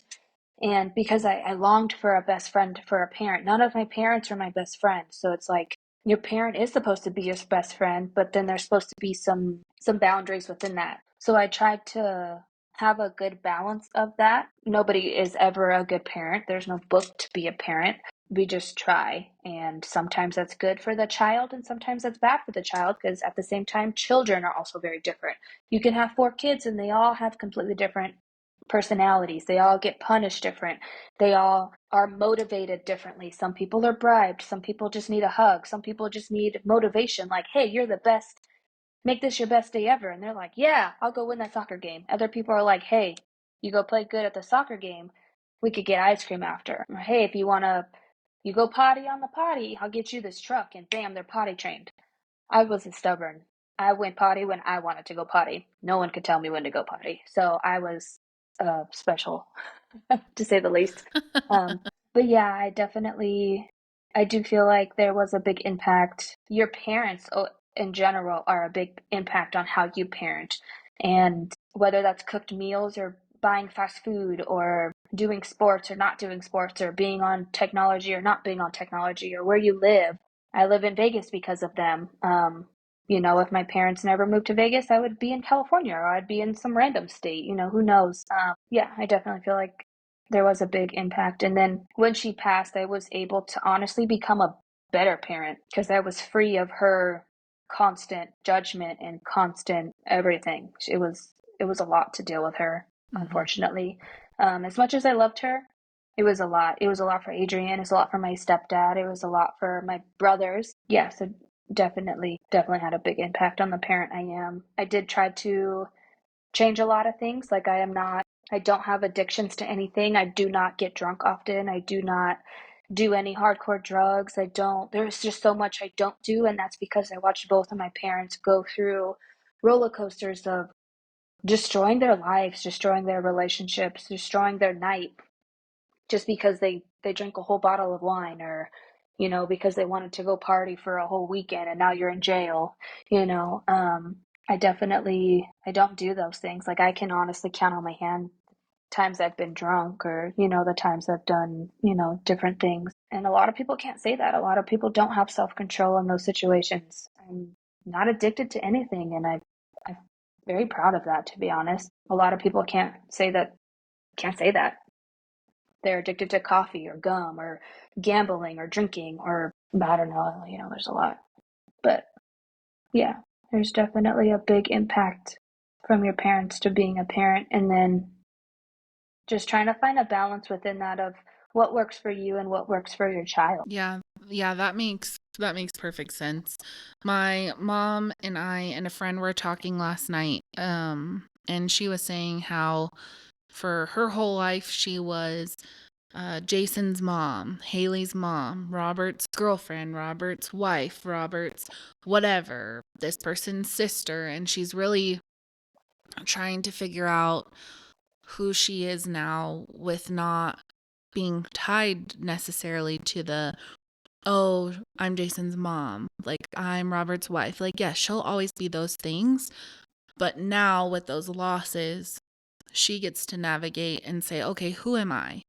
And because I longed for a best friend, for a parent, none of my parents are my best friend. So it's like your parent is supposed to be your best friend, but then there's supposed to be some boundaries within that. So I tried to have a good balance of that. Nobody is ever a good parent. There's no book to be a parent. We just try. And sometimes that's good for the child and sometimes that's bad for the child, because at the same time, children are also very different. You can have four kids and they all have completely different personalities. They all get punished different. They all are motivated differently. Some people are bribed. Some people just need a hug. Some people just need motivation, like, hey, you're the best. Make this your best day ever. And they're like, yeah, I'll go win that soccer game. Other people are like, hey, you go play good at the soccer game, we could get ice cream after. Or hey, if you go potty on the potty, I'll get you this truck. And bam, they're potty trained. I wasn't stubborn. I went potty when I wanted to go potty. No one could tell me when to go potty. So I was special, to say the least. Um, but yeah, I do feel like there was a big impact. Your parents, in general, are a big impact on how you parent. And whether that's cooked meals or buying fast food or doing sports or not doing sports or being on technology or not being on technology or where you live. I live in Vegas because of them. if my parents never moved to Vegas, I would be in California or I'd be in some random state, who knows? Yeah, I definitely feel like there was a big impact. And then when she passed, I was able to honestly become a better parent because I was free of her constant judgment and constant everything. It was a lot to deal with her, Hmm. unfortunately. As much as I loved her, it was a lot. It was a lot for Adrian. It's a lot for my stepdad. It was a lot for my brothers. Yeah, so definitely had a big impact on the parent I am. I did try to change a lot of things. Like I don't have addictions to anything. I do not get drunk often. I do not do any hardcore drugs. There's just so much I don't do. And that's because I watched both of my parents go through roller coasters of destroying their lives, destroying their relationships, destroying their night just because they drank a whole bottle of wine or because they wanted to go party for a whole weekend and now you're in jail. I don't do those things. Like I can honestly count on my hand times I've been drunk or the times I've done different things. And a lot of people can't say that. A lot of people don't have self-control in those situations. I'm not addicted to anything, and I'm very proud of that, to be honest. A lot of people can't say that they're addicted to coffee or gum or gambling or drinking or I don't know, there's a lot. But yeah, there's definitely a big impact from your parents to being a parent, and then just trying to find a balance within that of what works for you and what works for your child. Yeah, yeah, that makes perfect sense. My mom and I and a friend were talking last night, and she was saying how for her whole life she was Jason's mom, Haley's mom, Robert's girlfriend, Robert's wife, Robert's whatever, this person's sister, and she's really trying to figure out who she is now with not being tied necessarily to the, oh, I'm Jason's mom, like I'm Robert's wife. Like, yes, she'll always be those things, but now with those losses, she gets to navigate and say, okay, who am I?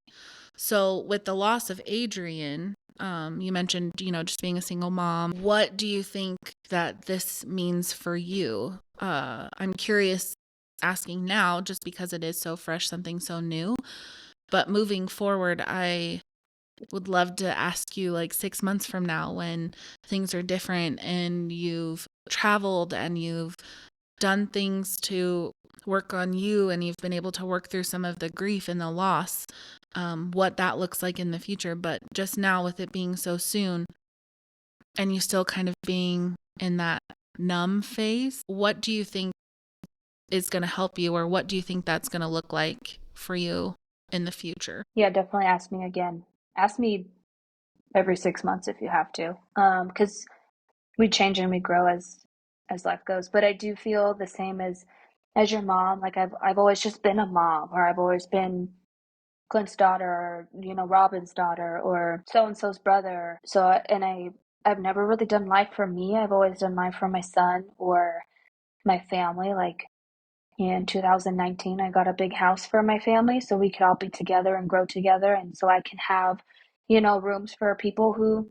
So, with the loss of Adrian, you mentioned, just being a single mom. What do you think that this means for you? I'm curious asking now just because it is so fresh, something so new. But moving forward, I would love to ask you like 6 months from now when things are different and you've traveled and you've done things to work on you and you've been able to work through some of the grief and the loss, what that looks like in the future. But just now, with it being so soon and you still kind of being in that numb phase, what do you think is going to help you, or what do you think that's going to look like for you in the future? Yeah, definitely ask me again. Ask me every 6 months if you have to, because we change and we grow as life goes. But I do feel the same as your mom. Like I've always just been a mom, or I've always been Clint's daughter, or Robin's daughter, or so and so's brother. I've never really done life for me. I've always done life for my son or my family. Like in 2019, I got a big house for my family so we could all be together and grow together, and so I can have rooms for people who,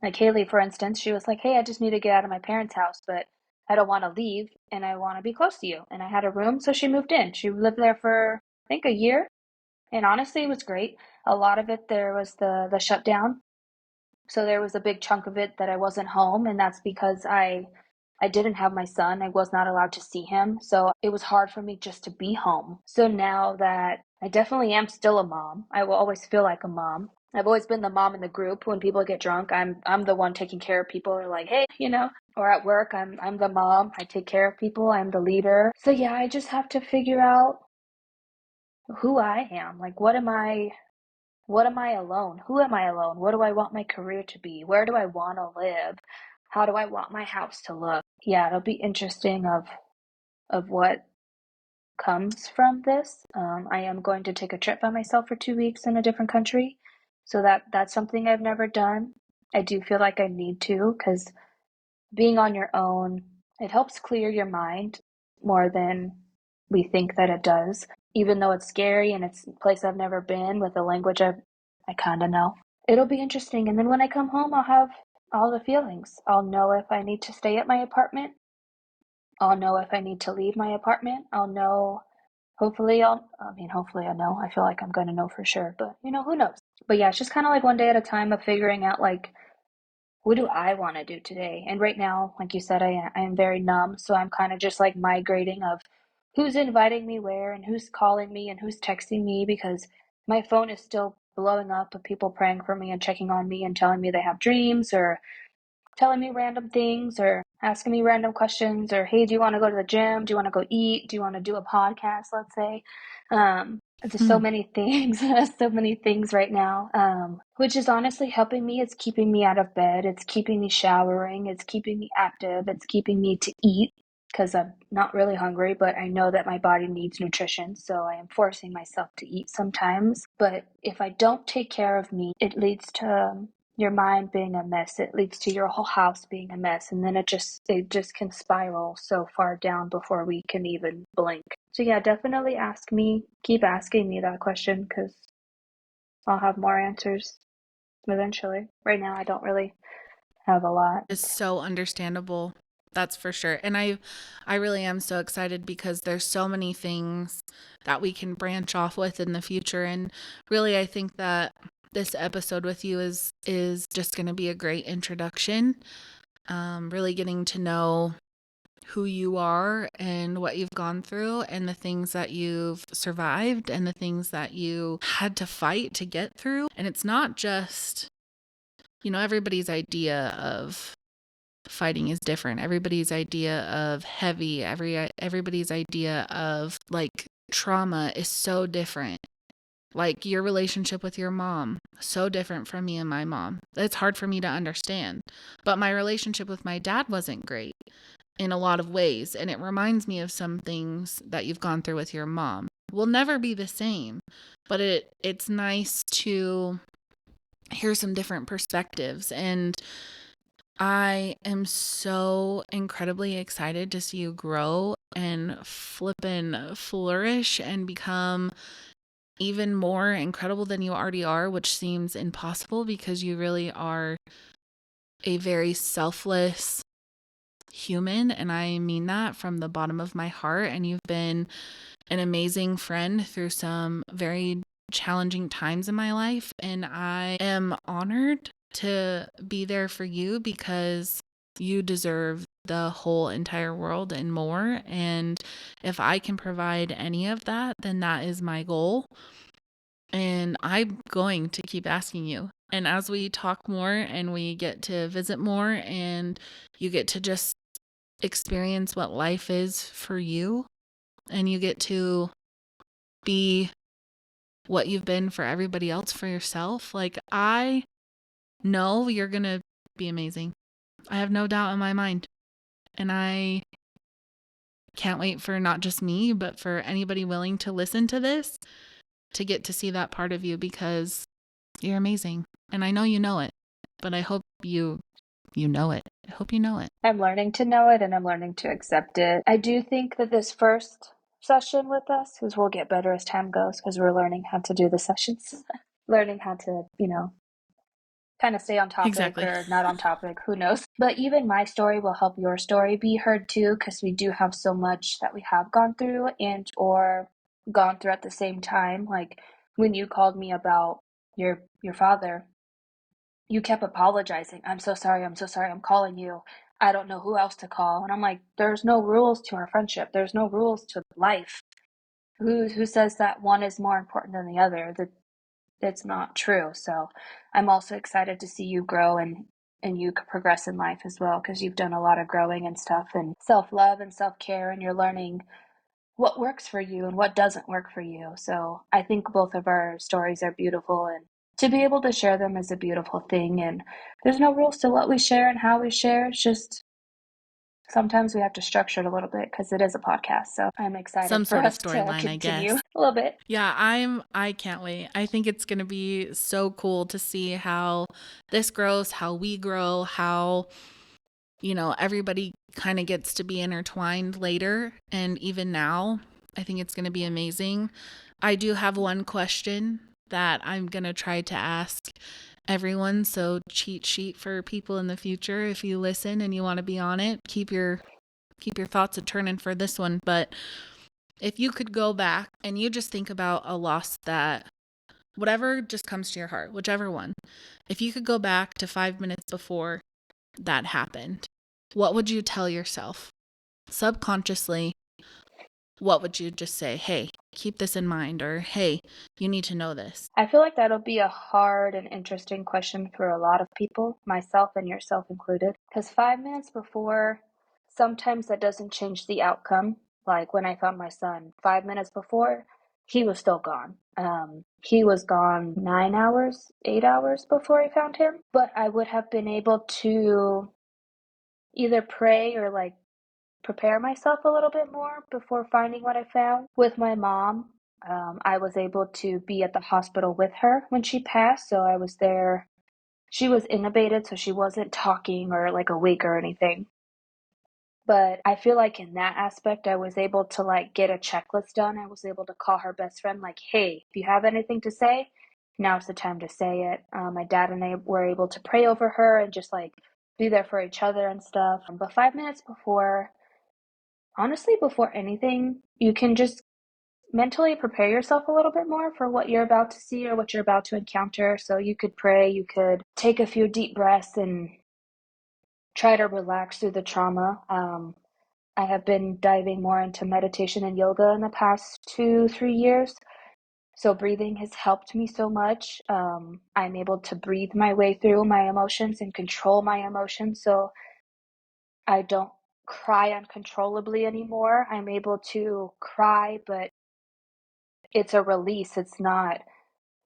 like Haley, for instance. She was like, hey, I just need to get out of my parents' house, but I don't want to leave and I want to be close to you. And I had a room, so she moved in. She lived there for, I think, a year. And honestly, it was great. A lot of it there was the shutdown. So there was a big chunk of it that I wasn't home, and that's because I didn't have my son. I was not allowed to see him. So it was hard for me just to be home. So now that I definitely am still a mom, I will always feel like a mom. I've always been the mom in the group. When people get drunk, I'm the one taking care of people, or like, hey, or at work, I'm the mom. I take care of people. I'm the leader. So yeah, I just have to figure out who I am. Like, what am I alone? Who am I alone? What do I want my career to be? Where do I want to live? How do I want my house to look? Yeah, it'll be interesting of what comes from this. I am going to take a trip by myself for 2 weeks in a different country, so that's something I've never done. I do feel like I need to, because being on your own, it helps clear your mind more than we think that it does. Even though it's scary and it's a place I've never been with a language I kind of know. It'll be interesting. And then when I come home, all the feelings. I'll know if I need to stay at my apartment. I'll know if I need to leave my apartment. I'll know, hopefully I know. I feel like I'm going to know for sure, but who knows? But yeah, it's just kind of like one day at a time of figuring out like, what do I want to do today? And right now, like you said, I am very numb, so I'm kind of just like migrating of who's inviting me where and who's calling me and who's texting me because my phone is still blowing up with people praying for me and checking on me and telling me they have dreams or telling me random things or asking me random questions or hey, do you want to go to the gym? Do you want to go eat? Do you want to do a podcast, let's say? There's so Hmm. many things, so many things right now, which is honestly helping me. It's keeping me out of bed. It's keeping me showering. It's keeping me active. It's keeping me to eat because I'm not really hungry, but I know that my body needs nutrition. So I am forcing myself to eat sometimes. But if I don't take care of me, it leads to your mind being a mess. It leads to your whole house being a mess. And then it just can spiral so far down before we can even blink. So yeah, definitely keep asking me that question because I'll have more answers eventually. Right now, I don't really have a lot. Is so understandable. That's for sure. And I really am so excited because there's so many things that we can branch off with in the future. And really I think that this episode with you is just going to be a great introduction. Really getting to know who you are and what you've gone through and the things that you've survived and the things that you had to fight to get through. And it's not just, everybody's idea of fighting is different. Everybody's idea of heavy, everybody's idea of like trauma is so different. Like your relationship with your mom, so different from me and my mom. It's hard for me to understand. But my relationship with my dad wasn't great in a lot of ways, and it reminds me of some things that you've gone through with your mom. Will never be the same, but it's nice to hear some different perspectives. And I am so incredibly excited to see you grow and flippin' flourish and become even more incredible than you already are, which seems impossible because you really are a very selfless human. And I mean that from the bottom of my heart. And you've been an amazing friend through some very challenging times in my life. And I am honored to be there for you because you deserve the whole entire world and more. And if I can provide any of that, then that is my goal. And I'm going to keep asking you. And as we talk more and we get to visit more and you get to just experience what life is for you and you get to be what you've been for everybody else for yourself, like I know you're going to be amazing. I have no doubt in my mind. And I can't wait for not just me, but for anybody willing to listen to this to get to see that part of you because you're amazing. And I know you know it, but I hope you know it. I hope you know it. I'm learning to know it and I'm learning to accept it. I do think that this first session with us, because we'll get better as time goes, because we're learning how to do the sessions, learning how to, kind of stay on topic Exactly. or not on topic, who knows. But even my story will help your story be heard too, because we do have so much that we have gone through and or gone through at the same time. Like when you called me about your father, you kept apologizing. I'm so sorry, I'm so sorry, I'm calling you. I don't know who else to call. And I'm like, there's no rules to our friendship. There's no rules to life. Who says that one is more important than the other? That's not true. So I'm also excited to see you grow and you progress in life as well because you've done a lot of growing and stuff and self-love and self-care and you're learning what works for you and what doesn't work for you. So I think both of our stories are beautiful and to be able to share them is a beautiful thing and there's no rules to what we share and how we share. It's just sometimes we have to structure it a little bit because it is a podcast. So I'm excited Some for sort of us to storyline, I continue guess. a little bit. Yeah, I can't wait. I think it's going to be so cool to see how this grows, how we grow, how everybody kind of gets to be intertwined later and even now. I think it's going to be amazing. I do have one question that I'm going to try to ask everyone. So cheat sheet for people in the future. If you listen and you want to be on it, keep your thoughts a turning for this one. But if you could go back and you just think about a loss that whatever just comes to your heart, whichever one, if you could go back to 5 minutes before that happened, what would you tell yourself? Subconsciously, what would you just say? Hey, keep this in mind, or hey, you need to know this. I feel like that'll be a hard and interesting question for a lot of people, myself and yourself included. Because 5 minutes before, sometimes that doesn't change the outcome. Like when I found my son, 5 minutes before, he was still gone. He was gone 9 hours, 8 hours before I found him. But I would have been able to either pray or like prepare myself a little bit more before finding what I found. With my mom, I was able to be at the hospital with her when she passed, so I was there. She was intubated, so she wasn't talking or like awake or anything. But I feel like in that aspect, I was able to like get a checklist done. I was able to call her best friend, like, hey, if you have anything to say, now's the time to say it. My dad and I were able to pray over her and just like be there for each other and stuff. But 5 minutes before, honestly, before anything, you can just mentally prepare yourself a little bit more for what you're about to see or what you're about to encounter. So you could pray, you could take a few deep breaths and try to relax through the trauma. I have been diving more into meditation and yoga in the past 2, 3 years. So breathing has helped me so much. I'm able to breathe my way through my emotions and control my emotions. So I don't cry uncontrollably anymore. I'm able to cry, but it's a release. It's not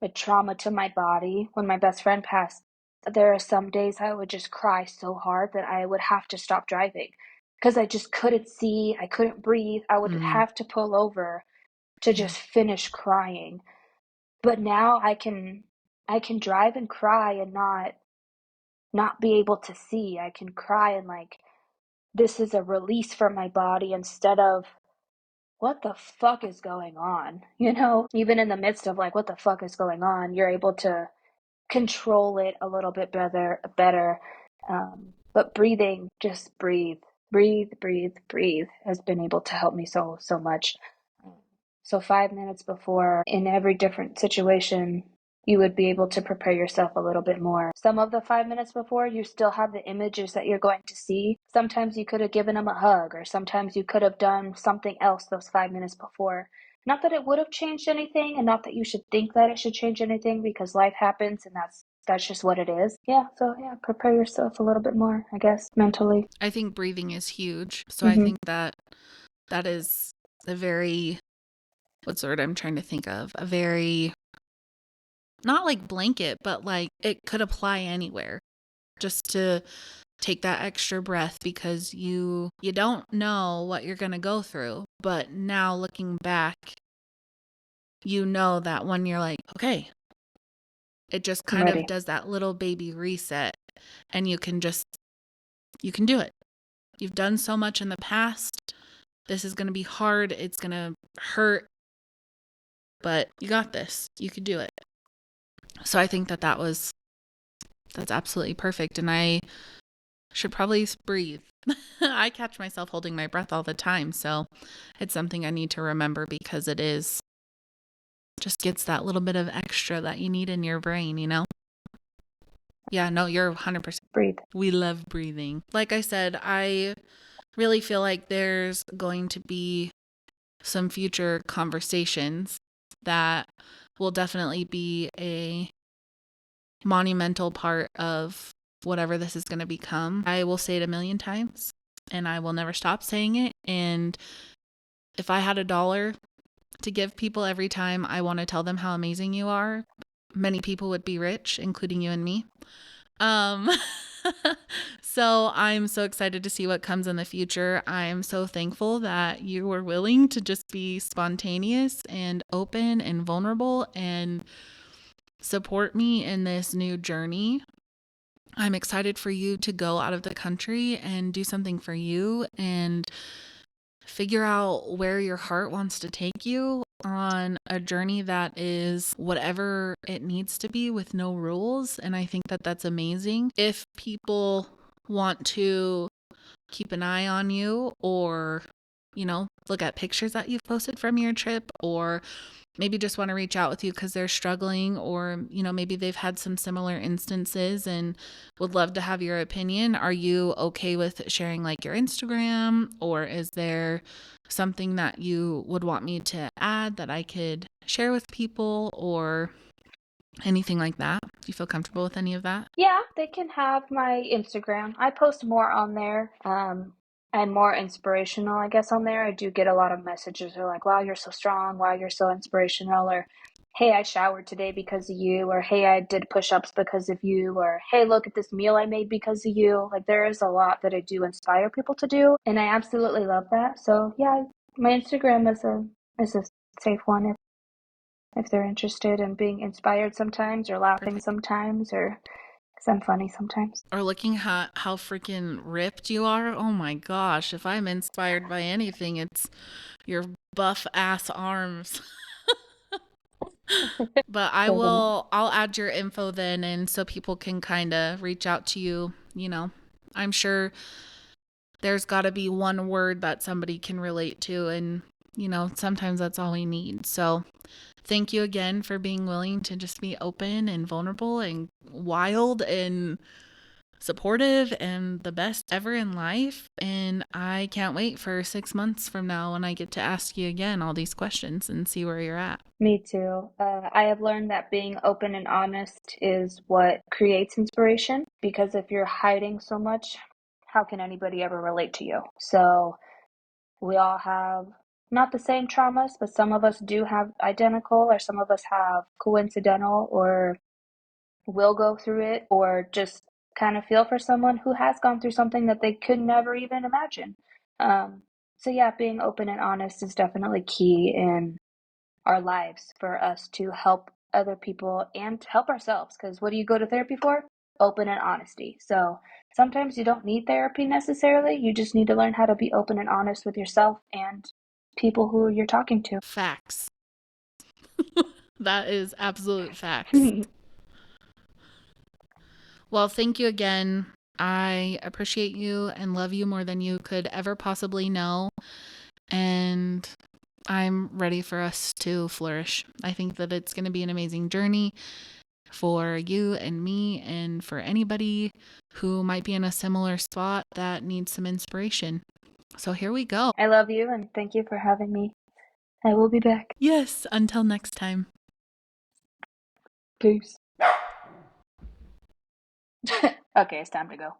a trauma to my body. When my best friend passed, there are some days I would just cry so hard that I would have to stop driving because I just couldn't see, I couldn't breathe. I would have to pull over to Yeah. just finish crying. But now I can drive and cry and not be able to see. I can cry and like this is a release from my body instead of what the fuck is going on? Even in the midst of like what the fuck is going on, you're able to control it a little bit better. But breathing, just breathe has been able to help me so much. So 5 minutes before, in every different situation, you would be able to prepare yourself a little bit more. Some of the 5 minutes before, you still have the images that you're going to see. Sometimes you could have given them a hug, or sometimes you could have done something else those 5 minutes before. Not that it would have changed anything, and not that you should think that it should change anything, because life happens, and that's just what it is. So prepare yourself a little bit more, I guess, mentally. I think breathing is huge. So I Mm-hmm. think that is a very, what's the word I'm trying to think of? A very, not like blanket, but like it could apply anywhere. Just to take that extra breath because you don't know what you're going to go through. But now looking back, you know that when you're like, okay, it just I'm kind of ready. does that little baby reset and you can do it. You've done so much in the past. This is going to be hard. It's going to hurt, but you got this. You can do it. So I think that's absolutely perfect. And I should probably breathe. I catch myself holding my breath all the time. So it's something I need to remember because it is just gets that little bit of extra that you need in your brain, you know? Yeah, no, you're 100%. Breathe. We love breathing. Like I said, I really feel like there's going to be some future conversations that will definitely be a monumental part of whatever this is going to become. I will say it a million times and I will never stop saying it. And if I had $1 to give people every time I want to tell them how amazing you are, many people would be rich, including you and me. Um, so I'm so excited to see what comes in the future. I'm so thankful that you were willing to just be spontaneous and open and vulnerable and support me in this new journey. I'm excited for you to go out of the country and do something for you and figure out where your heart wants to take you. on a journey that is whatever it needs to be with no rules. And I think that that's amazing. If people want to keep an eye on you or, look at pictures that you've posted from your trip, or maybe just want to reach out with you because they're struggling, or, maybe they've had some similar instances and would love to have your opinion. Are you okay with sharing like your Instagram, or is there something that you would want me to add that I could share with people, or anything like that? Do you feel comfortable with any of that? Yeah, they can have my Instagram. I post more on there. I'm more inspirational, I guess, on there. I do get a lot of messages that are like, wow, you're so strong. Wow, you're so inspirational. Or, hey, I showered today because of you. Or, hey, I did push ups because of you. Or, hey, look at this meal I made because of you. Like, there is a lot that I do inspire people to do. And I absolutely love that. So, yeah, my Instagram is a safe one if they're interested in being inspired sometimes, or laughing Perfect. sometimes, or because I'm funny sometimes. Or looking at how freaking ripped you are. Oh my gosh, if I'm inspired by anything, it's your buff ass arms. But Living it. I'll add your info then, and so people can kind of reach out to you. I'm sure there's got to be one word that somebody can relate to, and sometimes that's all we need. So thank you again for being willing to just be open and vulnerable and wild and supportive and the best ever in life. And I can't wait for 6 months from now when I get to ask you again all these questions and see where you're at. Me too. I have learned that being open and honest is what creates inspiration, because if you're hiding so much, how can anybody ever relate to you? So we all have not the same traumas, but some of us do have identical, or some of us have coincidental, or will go through it, or just kind of feel for someone who has gone through something that they could never even imagine. Um, so, yeah, being open and honest is definitely key in our lives for us to help other people and help ourselves. Because what do you go to therapy for? Open and honesty. So, sometimes you don't need therapy necessarily. You just need to learn how to be open and honest with yourself and people who you're talking to. Facts. That is absolute facts. Well, thank you again. I appreciate you and love you more than you could ever possibly know. And I'm ready for us to flourish. I think that it's going to be an amazing journey for you and me, and for anybody who might be in a similar spot that needs some inspiration. So here we go. I love you and thank you for having me. I will be back. Yes, until next time. Peace. Okay, it's time to go.